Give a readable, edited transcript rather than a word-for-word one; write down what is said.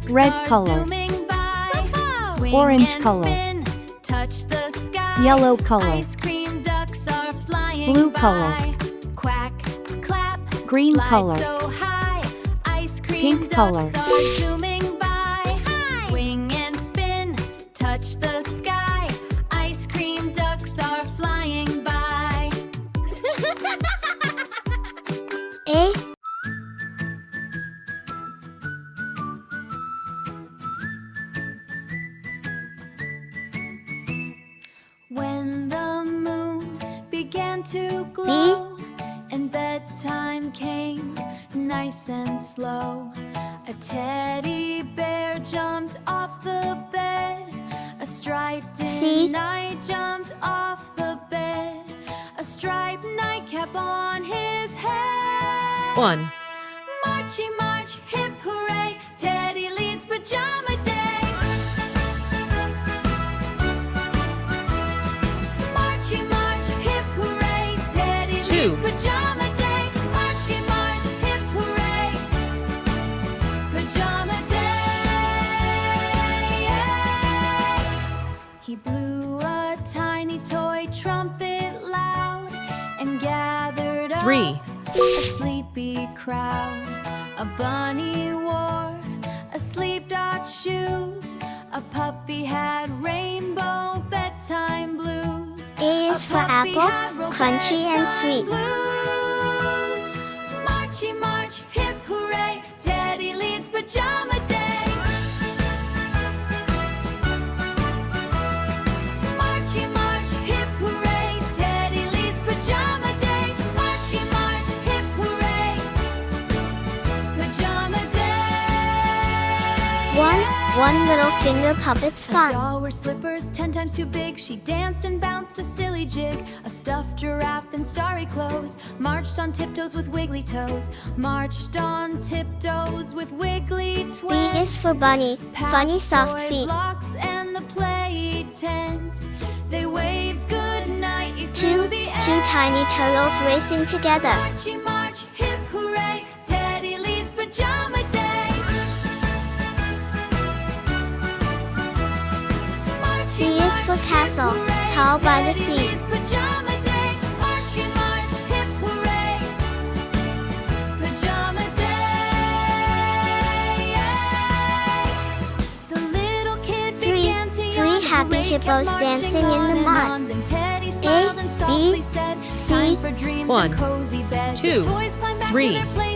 Red color. Orange color. Yellow color. Blue color. Green color. Pink color. Swing and spin, touch the sky. Ice cream ducks are flying by. A. When the moon began to glow and bedtime came nice and slow, a teddy bear jumped off the bed. A striped knight jumped off the bed. A striped nightcap on his head. 1. Marchy march, hip hooray, Teddy leads pajama day. Marchy march, hip hooray, Teddy leads pajama day. Marchy march, hip hooray, pajama day. He blew a tiny toy trumpet loud and gathered up 3. a sleepy crowd. A bunny wore a sleep dot shoes. A puppy had rainbow bedtime blues. A is for apple, crunchy and sweet. Blues. Marchy march, hip hooray, Teddy leads pajama day. Marchy march, hip hooray, Teddy leads pajama day. Marchy march, hip hooray, pajama day. One little finger puppet's A fun. doll wore slippers 10 times too big. She danced and bounced a silly jig. A stuffed giraffe in starry clothes marched on tiptoes with wiggly toes. Marched on tiptoes with wiggly B twigs. is for bunny, funny soft feet. Blocks and the play tent. They waved good night through the air. Two tiny turtles racing together. Marchy march, hip hooray, Teddy leads pajama day. C is for castle, tall by the sea. Teddy leads pajama day. Marchy march, hip hooray, pajama day. The little kid began to yawn. Three happy hippos Kept dancing marching in the on and mud. on. Then Teddy smiled and B, softly said, C, "Time for dreams and 1, cozy bed." The 2, toys climbed back to 3, their place